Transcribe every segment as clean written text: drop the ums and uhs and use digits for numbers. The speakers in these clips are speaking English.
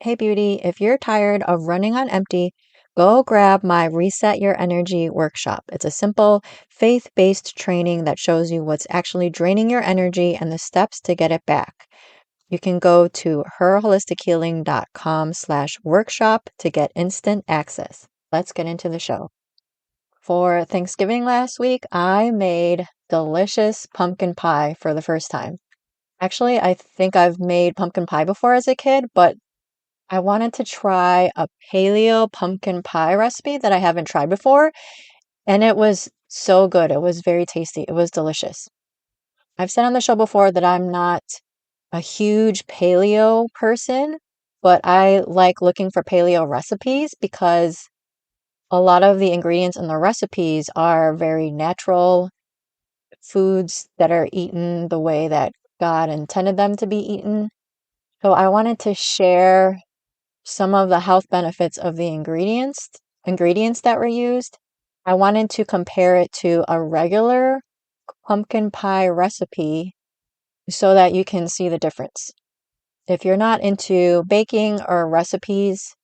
Hey beauty, if you're tired of running on empty, go grab my Reset Your Energy workshop. It's a simple, faith-based training that shows you what's actually draining your energy and the steps to get it back. You can go to herholistichealing.com/workshop to get instant access. Let's get into the show. For Thanksgiving last week, I made delicious pumpkin pie for the first time. Actually, I think I've made pumpkin pie before as a kid, but I wanted to try a paleo pumpkin pie recipe that I haven't tried before, and it was so good. It was very tasty. It was delicious. I've said on the show before that I'm not a huge paleo person, but I like looking for paleo recipes because a lot of the ingredients in the recipes are very natural foods that are eaten the way that God intended them to be eaten. So I wanted to share some of the health benefits of the ingredients that were used. I wanted to compare it to a regular pumpkin pie recipe so that you can see the difference. If you're not into baking or recipes,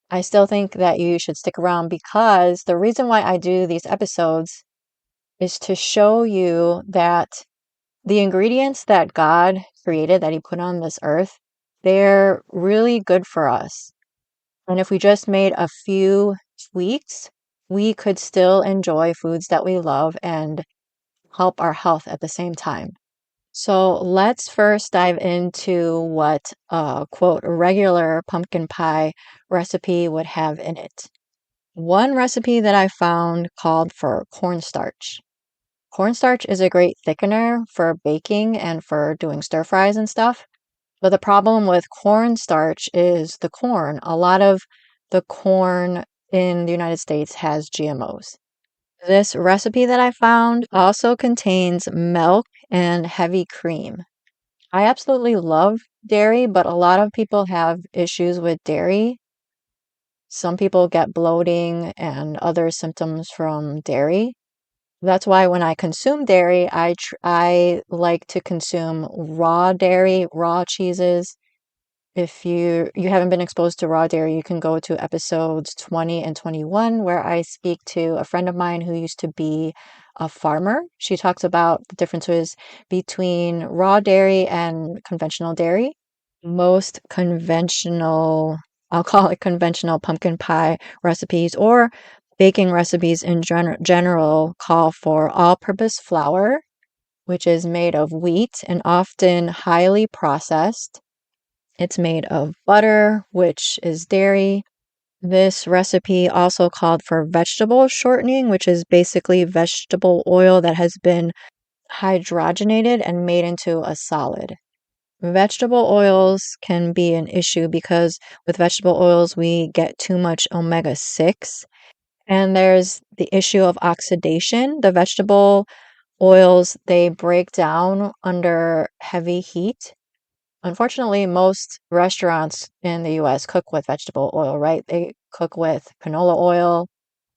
I still think that you should stick around because the reason why I do these episodes is to show you that the ingredients that God created, that He put on this earth, they're really good for us. And if we just made a few tweaks, we could still enjoy foods that we love and help our health at the same time. So let's first dive into what a quote regular pumpkin pie recipe would have in it. One recipe that I found called for cornstarch. Cornstarch is a great thickener for baking and for doing stir fries and stuff. But the problem with cornstarch is the corn. A lot of the corn in the United States has GMOs. This recipe that I found also contains milk and heavy cream. I absolutely love dairy, but a lot of people have issues with dairy. Some people get bloating and other symptoms from dairy. That's why when I consume dairy, I like to consume raw dairy, raw cheeses. If you haven't been exposed to raw dairy, you can go to episodes 20 and 21, where I speak to a friend of mine who used to be a farmer. She talks about the differences between raw dairy and conventional dairy. Most conventional, I'll call it conventional pumpkin pie recipes or baking recipes in general call for all-purpose flour, which is made of wheat and often highly processed. It's made of butter, which is dairy. This recipe also called for vegetable shortening, which is basically vegetable oil that has been hydrogenated and made into a solid. Vegetable oils can be an issue because with vegetable oils, we get too much omega-6. And there's the issue of oxidation. The vegetable oils, they break down under heavy heat. Unfortunately, most restaurants in the US cook with vegetable oil, right? They cook with canola oil.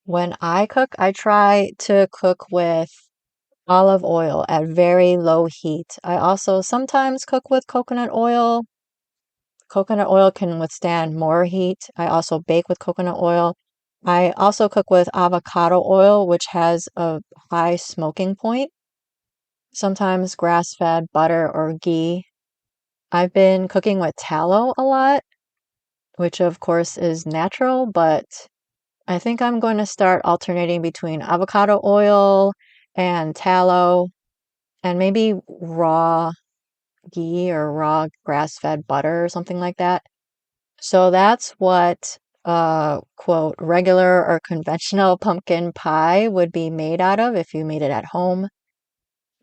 When I cook, I try to cook with olive oil at very low heat. I also sometimes cook with coconut oil. Coconut oil can withstand more heat. I also bake with coconut oil. I also cook with avocado oil, which has a high smoking point. Sometimes grass-fed butter or ghee. I've been cooking with tallow a lot, which of course is natural, but I think I'm going to start alternating between avocado oil and tallow and maybe raw ghee or raw grass-fed butter or something like that. So that's what quote regular or conventional pumpkin pie would be made out of if you made it at home.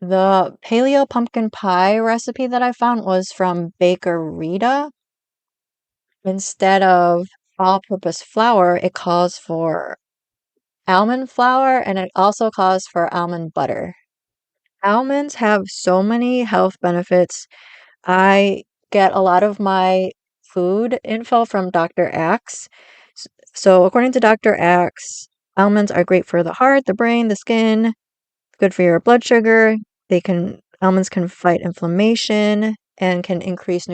The paleo pumpkin pie recipe that I found was from Bakerita. Instead of all-purpose flour, it calls for almond flour and it also calls for almond butter. Almonds have so many health benefits. I get a lot of my food info from Dr. Axe. So according to Dr. Axe, almonds are great for the heart, the brain, the skin, good for your blood sugar. Almonds can fight inflammation and can increase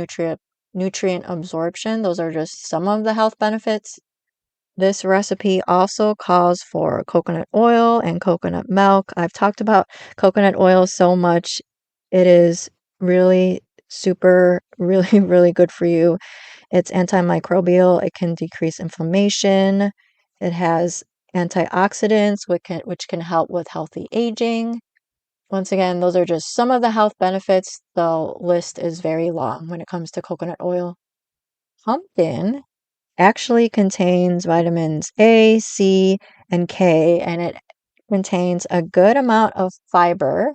nutrient absorption. Those are just some of the health benefits. This recipe also calls for coconut oil and coconut milk. I've talked about coconut oil so much. It is really super, really, really good for you. It's antimicrobial. It can decrease inflammation. It has antioxidants, which can help with healthy aging. Once again, those are just some of the health benefits. The list is very long when it comes to coconut oil. Pumpkin actually contains vitamins A, C, and K, and it contains a good amount of fiber.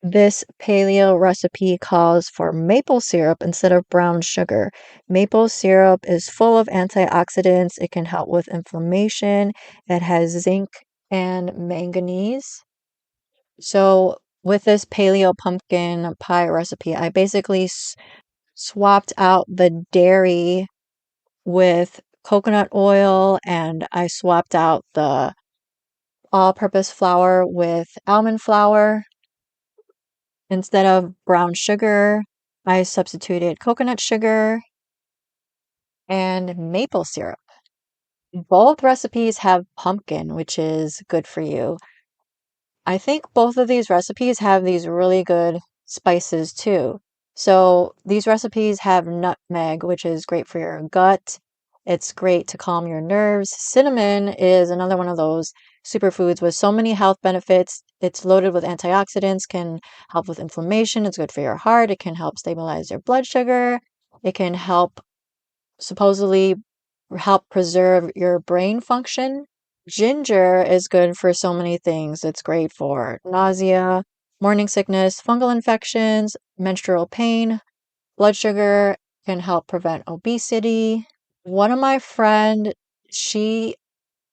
This paleo recipe calls for maple syrup instead of brown sugar. Maple syrup is full of antioxidants. It can help with inflammation. It has zinc and manganese. So, with this paleo pumpkin pie recipe, I basically swapped out the dairy with coconut oil, and I swapped out the all-purpose flour with almond flour. Instead of brown sugar, I substituted coconut sugar and maple syrup. Both recipes have pumpkin, which is good for you. I think both of these recipes have these really good spices too. So these recipes have nutmeg, which is great for your gut. It's great to calm your nerves. Cinnamon is another one of those superfoods with so many health benefits. It's loaded with antioxidants, can help with inflammation. It's good for your heart. It can help stabilize your blood sugar. It can supposedly help preserve your brain function. Ginger is good for so many things. It's great for nausea, morning sickness, fungal infections, menstrual pain, blood sugar, can help prevent obesity. One of my friend, she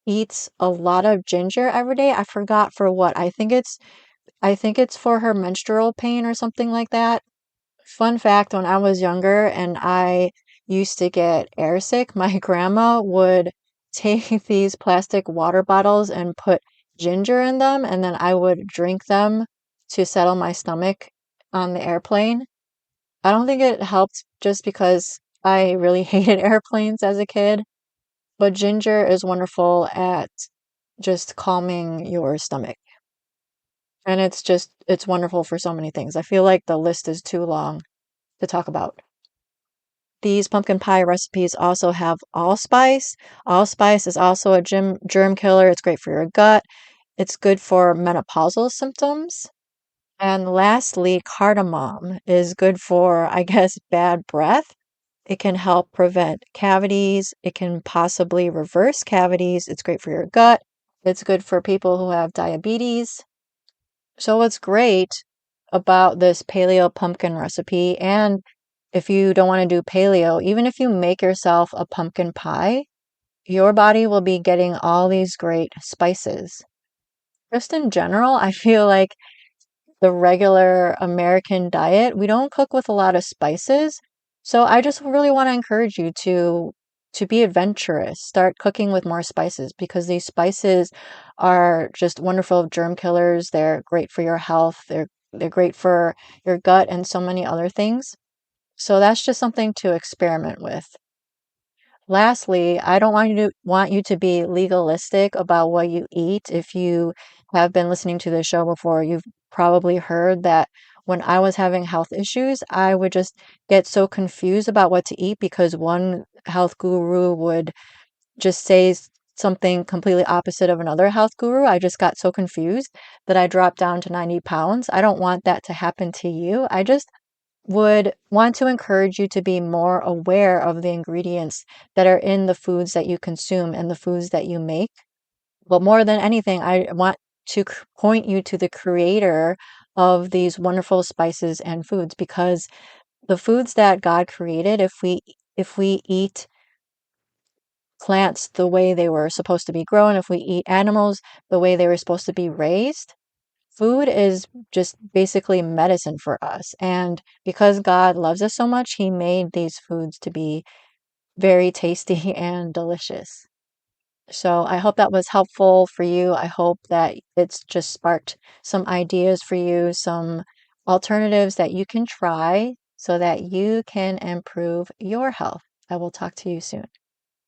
eats a lot of ginger every day. I forgot for what. I think it's for her menstrual pain or something like that. Fun fact, when I was younger and I used to get airsick, my grandma would take these plastic water bottles and put ginger in them, and then I would drink them to settle my stomach on the airplane. I don't think it helped just because I really hated airplanes as a kid, but ginger is wonderful at just calming your stomach. And it's wonderful for so many things. I feel like the list is too long to talk about. These pumpkin pie recipes also have allspice. Allspice is also a germ killer. It's great for your gut. It's good for menopausal symptoms. And lastly, cardamom is good for, I guess, bad breath. It can help prevent cavities. It can possibly reverse cavities. It's great for your gut. It's good for people who have diabetes. So what's great about this paleo pumpkin recipe, and if you don't want to do paleo, even if you make yourself a pumpkin pie, your body will be getting all these great spices. Just in general, I feel like the regular American diet, we don't cook with a lot of spices. So I just really want to encourage you to be adventurous. Start cooking with more spices because these spices are just wonderful germ killers. They're great for your health. They're great for your gut and so many other things. So that's just something to experiment with. Lastly, I don't want you to be legalistic about what you eat. If you have been listening to the show before, you've probably heard that when I was having health issues, I would just get so confused about what to eat because one health guru would just say something completely opposite of another health guru. I just got so confused that I dropped down to 90 pounds. I don't want that to happen to you. I just would want to encourage you to be more aware of the ingredients that are in the foods that you consume and the foods that you make. But more than anything, I want to point you to the creator of these wonderful spices and foods because the foods that God created, if we eat plants the way they were supposed to be grown, if we eat animals the way they were supposed to be raised, food is just basically medicine for us. And because God loves us so much, He made these foods to be very tasty and delicious. So I hope that was helpful for you. I hope that it's just sparked some ideas for you, some alternatives that you can try so that you can improve your health. I will talk to you soon.